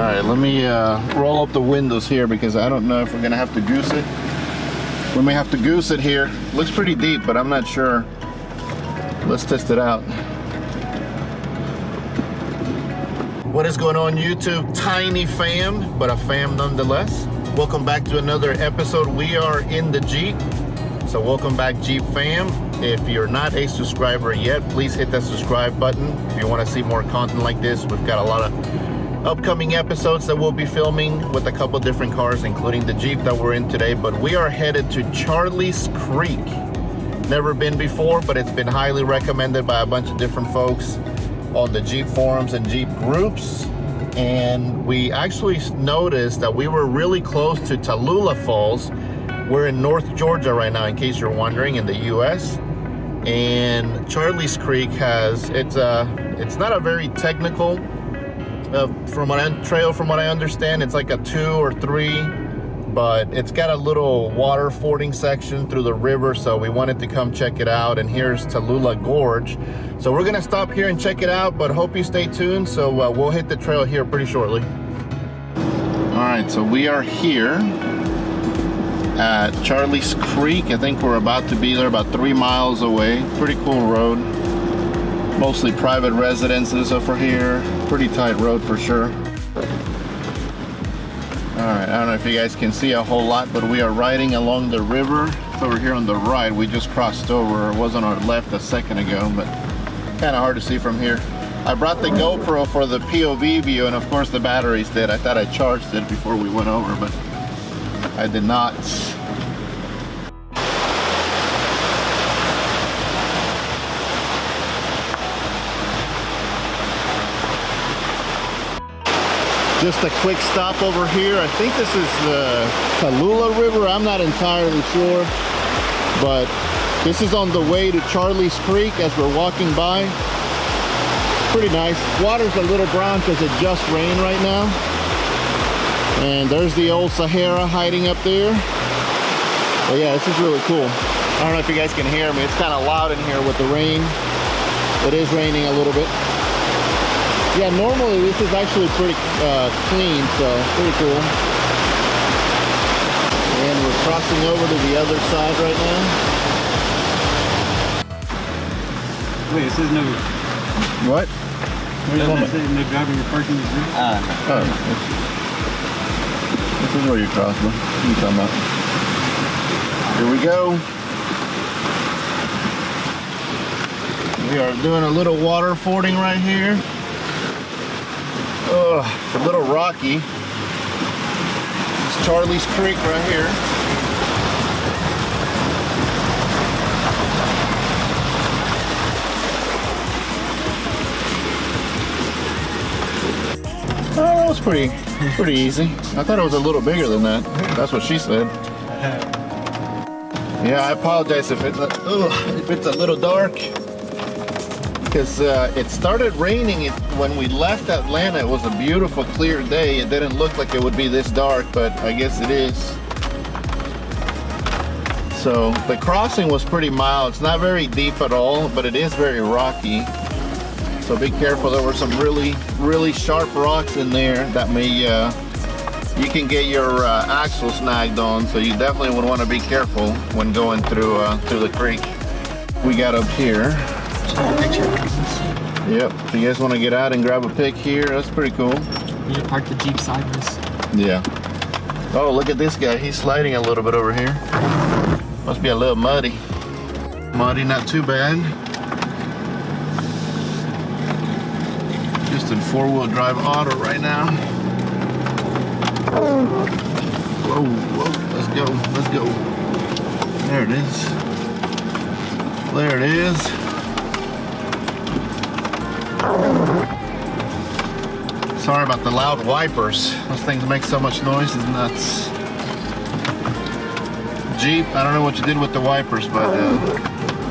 right, let me roll up the windows here because I don't know if we're gonna have to goose it. We may have to goose it here. Looks pretty deep, but I'm not sure. Let's test it out. What is going on, YouTube? Tiny fam, but a fam nonetheless. Welcome back to another episode. We are in the Jeep. So welcome back, Jeep fam. If you're not a subscriber yet, please hit that subscribe button. If you want to see more content like this, we've got a lot of upcoming episodes that we'll be filming with a couple different cars, including the Jeep that we're in today. But we are headed to Charlie's Creek. Never been before, but it's been highly recommended by a bunch of different folks on the Jeep forums and Jeep groups. And we actually noticed that we were really close to Tallulah Falls. We're in North Georgia right now, in case you're wondering, in the US. And Charlie's Creek has, it's not a very technical trail from what I understand. It's like a 2 or 3, but it's got a little water fording section through the river, so we wanted to come check it out. And here's Tallulah Gorge. So we're gonna stop here and check it out, but hope you stay tuned. So we'll hit the trail here pretty shortly. All right, so we are here at Charlie's Creek. I think we're about to be there, about 3 miles away. Pretty cool road. Mostly private residences over here. Pretty tight road for sure. Alright, I don't know if you guys can see a whole lot, but we are riding along the river. It's over here on the right. We just crossed over. It was on our left a second ago, but kind of hard to see from here. I brought the GoPro for the POV view, and of course the battery's dead. I thought I charged it before we went over, but I did not. Just a quick stop over here. I think this is the Tallulah River. I'm not entirely sure, but this is on the way to Charlie's Creek as we're walking by. Pretty nice. Water's a little brown because it just rained right now. And there's the old Sahara hiding up there. But yeah, this is really cool. I don't know if you guys can hear me. It's kind of loud in here with the rain. It is raining a little bit. Yeah, normally this is actually pretty clean, so pretty cool. And we're crossing over to the other side right now. Wait, it says no. What? It says no driving or parking is free? Oh, this is where you cross, man. What are you talking about? Here we go. We are doing a little water fording right here. Oh, it's a little rocky. It's Charlie's Creek right here. Oh, that was pretty easy. I thought it was a little bigger than that. That's what she said. Yeah, I apologize if it's a little dark. Because it started raining when we left Atlanta. It was a beautiful, clear day. It didn't look like it would be this dark, but I guess it is. So the crossing was pretty mild. It's not very deep at all, but it is very rocky. So be careful. There were some really, really sharp rocks in there that may, you can get your axle snagged on. So you definitely would want to be careful when going through the creek. We got up here. Yep, if you guys want to get out and grab a pic here, that's pretty cool. You park the Jeep sideways. Yeah. Oh, look at this guy. He's sliding a little bit over here. Must be a little muddy. Muddy, not too bad. Just in 4-wheel drive auto right now. Whoa, whoa, let's go, let's go. There it is. There it is. Sorry about the loud wipers. Those things make so much noise, it's nuts. Jeep, I don't know what you did with the wipers, but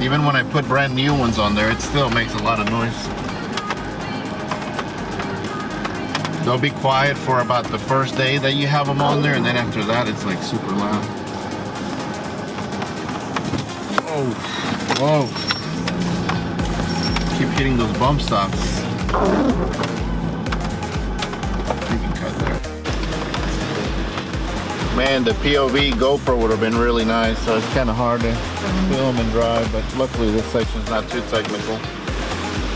even when I put brand new ones on there, it still makes a lot of noise. They'll be quiet for about the first day that you have them on there, and then after that, it's like super loud. Whoa. Whoa. Keep hitting those bump stops. You can cut there. Man, the POV GoPro would have been really nice, so it's kind of hard to film and drive, but luckily this section's not too technical.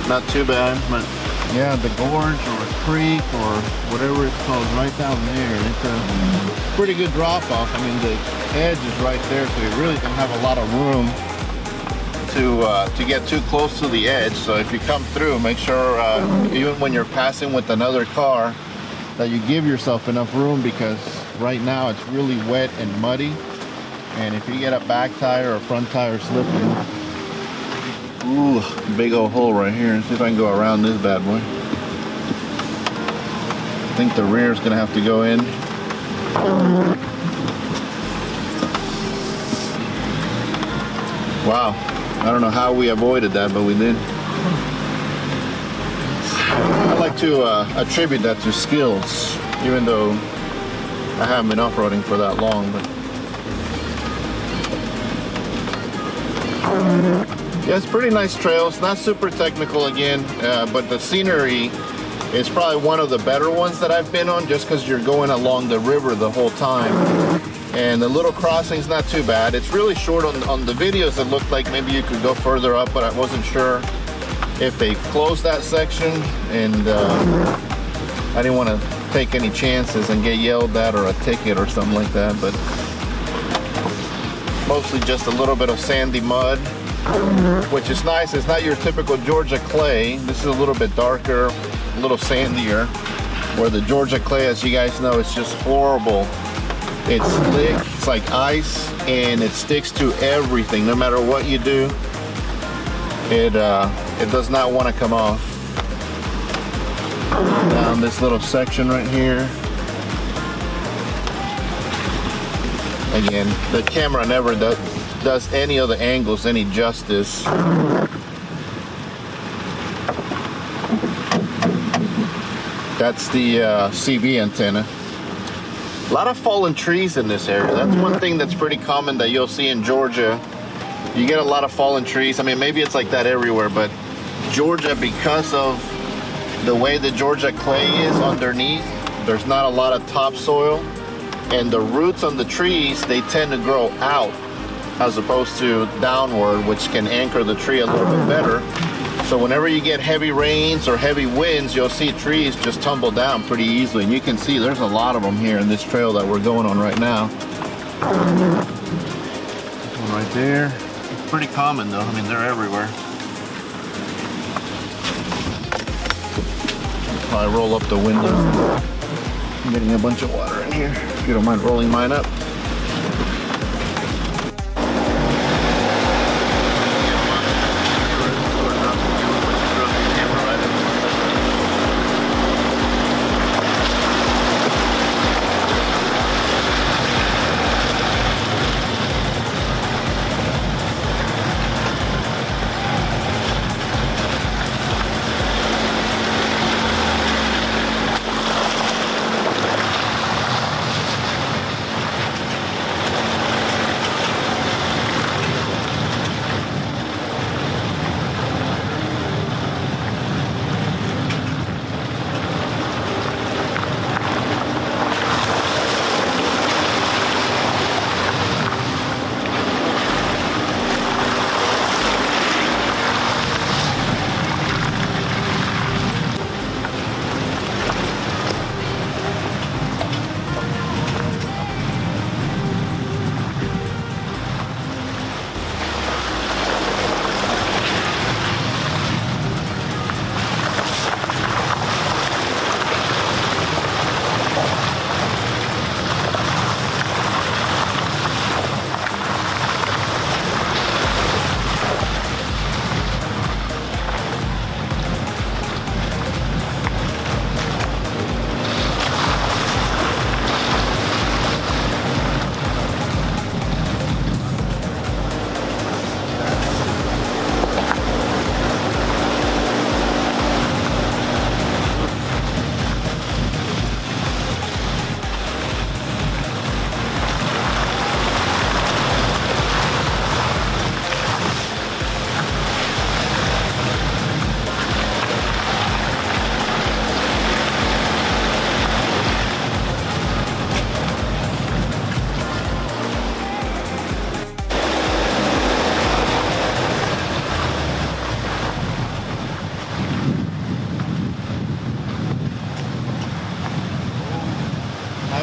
Not too bad, but yeah, the gorge or a creek or whatever it's called right down there. It's a pretty good drop off. I mean, the edge is right there, so you really don't have a lot of room to get too close to the edge. So if you come through, make sure even when you're passing with another car that you give yourself enough room, because right now it's really wet and muddy, and if you get a back tire or front tire slipping, ooh, big old hole right here. Let's see if I can go around this bad boy. I think the rear is gonna have to go in. Wow, I don't know how we avoided that, but we did. I like to attribute that to skills, even though I haven't been off-roading for that long. But yeah, it's pretty nice trails. Not super technical again, but the scenery is probably one of the better ones that I've been on, just because you're going along the river the whole time. And the little crossing's not too bad. It's really short on the videos. It looked like maybe you could go further up, but I wasn't sure if they closed that section, and I didn't want to take any chances and get yelled at or a ticket or something like that. But mostly just a little bit of sandy mud, which is nice. It's not your typical Georgia clay. This is a little bit darker, a little sandier, where the Georgia clay, as you guys know, it's just horrible. It's slick, it's like ice, and it sticks to everything. No matter what you do, it does not want to come off. Down this little section right here. Again, the camera never does any of the angles any justice. That's the CB antenna. A lot of fallen trees in this area. That's one thing that's pretty common that you'll see in Georgia. You get a lot of fallen trees. I mean, maybe it's like that everywhere, but Georgia, because of the way the Georgia clay is underneath, there's not a lot of topsoil, and the roots on the trees, they tend to grow out as opposed to downward, which can anchor the tree a little bit better. So whenever you get heavy rains or heavy winds, you'll see trees just tumble down pretty easily. And you can see there's a lot of them here in this trail that we're going on right now. One right there. It's pretty common though. I mean, they're everywhere. Probably roll up the windows. I'm getting a bunch of water in here. If you don't mind rolling mine up.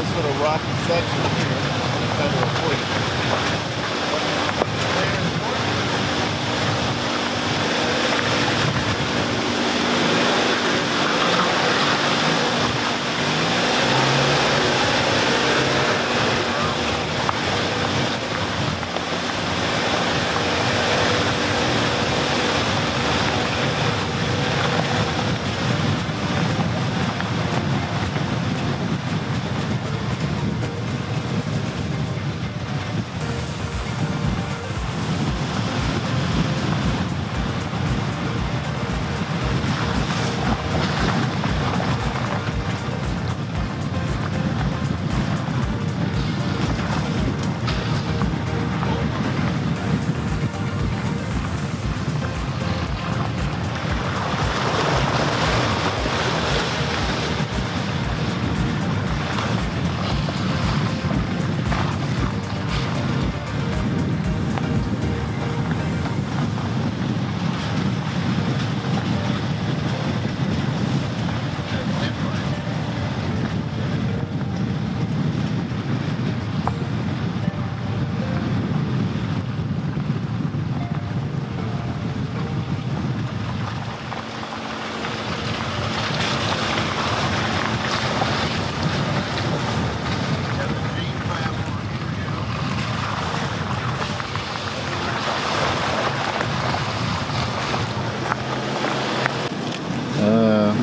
nice little rocky section here. Kind of a point.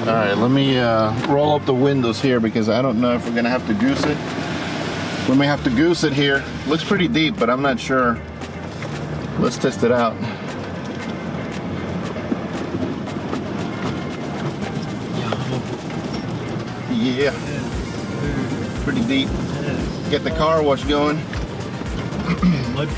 All right, let me roll up the windows here because I don't know if we're gonna have to goose it. We may have to goose it here. Looks pretty deep, but I'm not sure. Let's test it out. Yeah, pretty deep. Get the car wash going. Mud.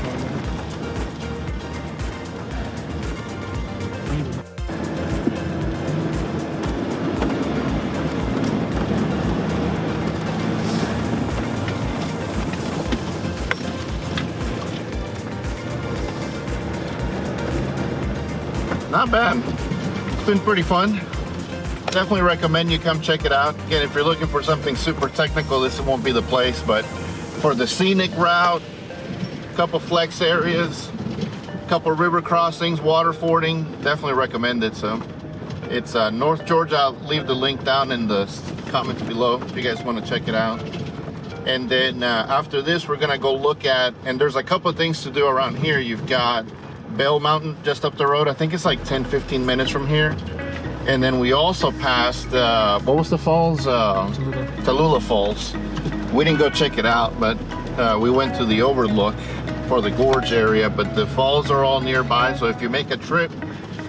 Not bad. It's been pretty fun. Definitely recommend you come check it out. Again, if you're looking for something super technical, this won't be the place, but for the scenic route, a couple flex areas, a couple river crossings, water fording, definitely recommend it. So it's North Georgia. I'll leave the link down in the comments below if you guys want to check it out. And then after this, we're gonna go look at, and there's a couple of things to do around here. You've got Bell Mountain just up the road. I think it's like 10-15 minutes from here. And then we also passed what was the falls? Tallulah Falls. We didn't go check it out, but we went to the overlook for the gorge area. But the falls are all nearby, so if you make a trip,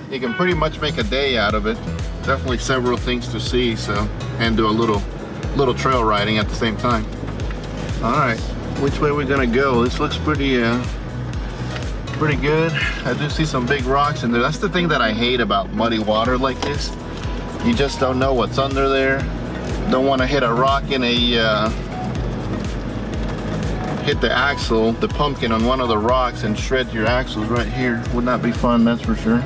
you can pretty much make a day out of it. Definitely several things to see, so, and do a little trail riding at the same time. All right, which way are we gonna go? This looks pretty good. I do see some big rocks in there. That's the thing that I hate about muddy water like this. You just don't know what's under there. Don't want to hit a rock in a hit the axle, the pumpkin on one of the rocks and shred your axles right here. Would not be fun, that's for sure.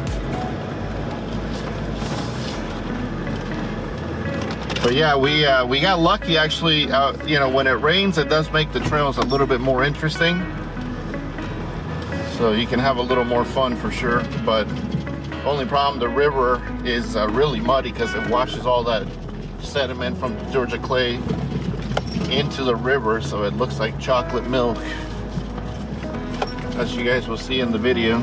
But yeah, we got lucky actually. You know, when it rains, it does make the trails a little bit more interesting. So you can have a little more fun for sure, but only problem, the river is really muddy because it washes all that sediment from Georgia clay into the river, so it looks like chocolate milk, as you guys will see in the video.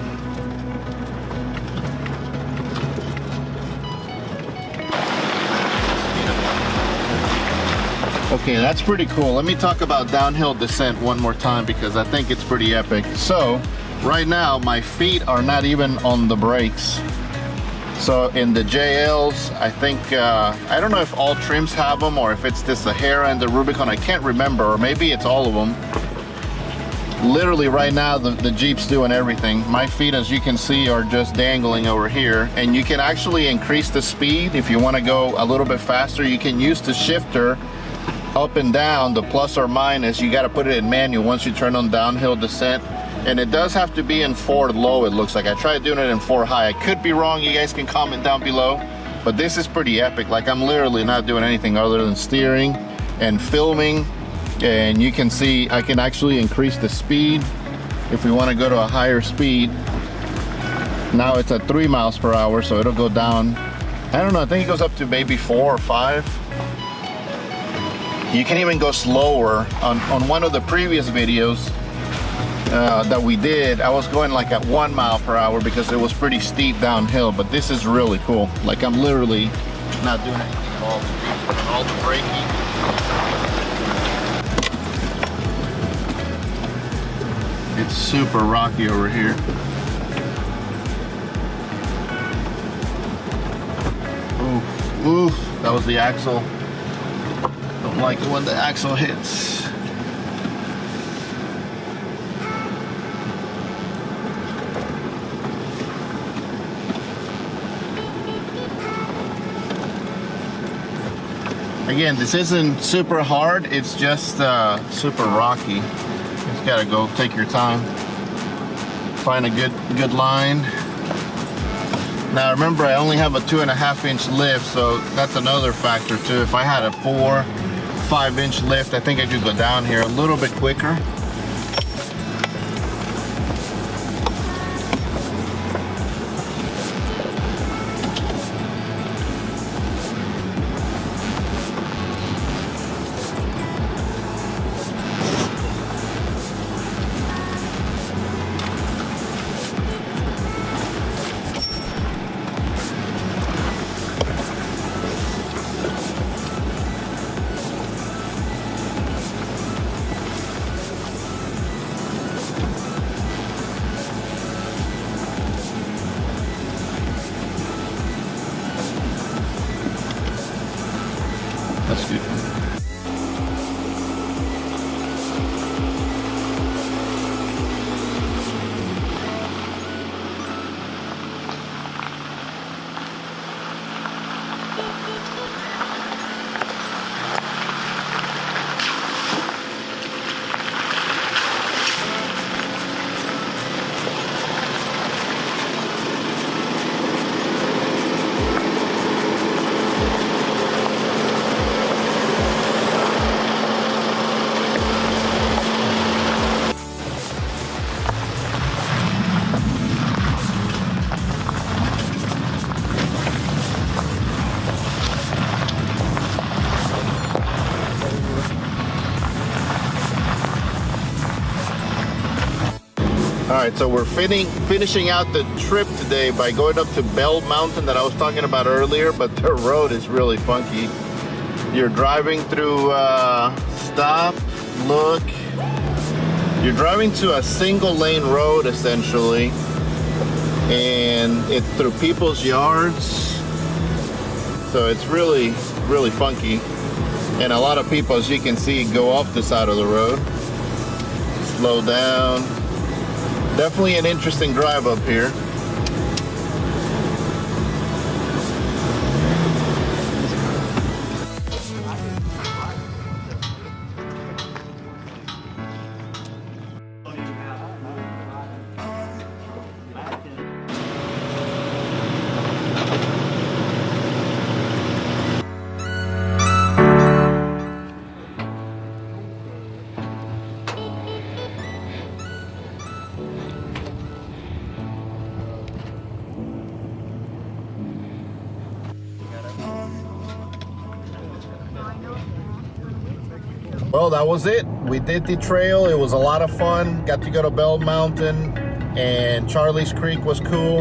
Okay, that's pretty cool. Let me talk about downhill descent one more time because I think it's pretty epic. So right now, my feet are not even on the brakes. So in the JLs, I think, I don't know if all trims have them or if it's just the Hera and the Rubicon, I can't remember, or maybe it's all of them. Literally right now, the Jeep's doing everything. My feet, as you can see, are just dangling over here. And you can actually increase the speed if you want to go a little bit faster. You can use the shifter up and down, the plus or minus. You got to put it in manual once you turn on downhill descent. And it does have to be in 4 low, it looks like. I tried doing it in 4 high. I could be wrong, you guys can comment down below. But this is pretty epic. Like, I'm literally not doing anything other than steering and filming And you can see I can actually increase the speed if we want to go to a higher speed. Now it's at 3 miles per hour, so it'll go down. I don't know, I think it goes up to maybe 4 or 5. You can even go slower. On one of the previous videos that we did, I was going like at 1 mile per hour because it was pretty steep downhill, but this is really cool. Like I'm literally not doing anything at all. Doing all the braking. It's super rocky over here. Oof, oof, that was the axle. Don't like it when the axle hits. Again, this isn't super hard, it's just super rocky. Just gotta go take your time. Find a good line. Now remember, I only have a 2.5-inch lift, so that's another factor too. If I had a 4-5-inch lift, I think I could go down here a little bit quicker. That's good. Alright, so we're finishing out the trip today by going up to Bell Mountain that I was talking about earlier, but the road is really funky. You're driving through, stop, look. You're driving to a single lane road essentially, and it's through people's yards. So it's really funky. And a lot of people, as you can see, go off the side of the road. Slow down. Definitely an interesting drive up here. Well, that was it. We did the trail. It was a lot of fun. Got to go to Bell Mountain, and Charlie's Creek was cool.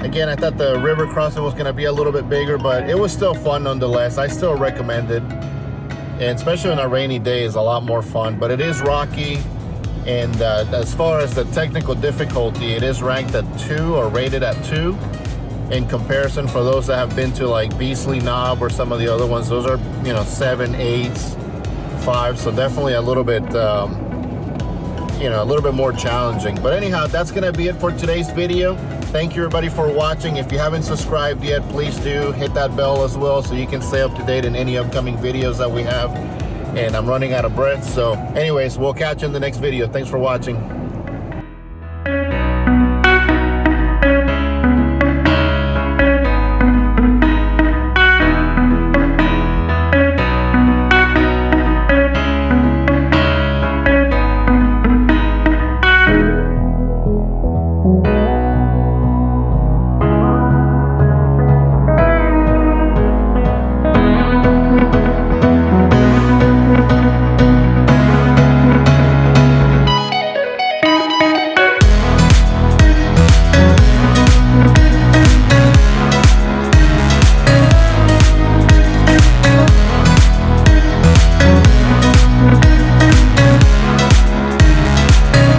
Again, I thought the river crossing was going to be a little bit bigger, but it was still fun nonetheless. I still recommend it. And especially on a rainy day, is a lot more fun. But it is rocky. And as far as the technical difficulty, it is ranked at 2 or rated at 2. In comparison, for those that have been to like Beasley Knob or some of the other ones, those are, 7, 8s. 5, so definitely a little bit a little bit more challenging. But anyhow, that's gonna be it for today's video. Thank you everybody for watching. If you haven't subscribed yet, please do hit that bell as well so you can stay up to date in any upcoming videos that we have. And I'm running out of breath, so anyways, we'll catch you in the next video. Thanks for watching.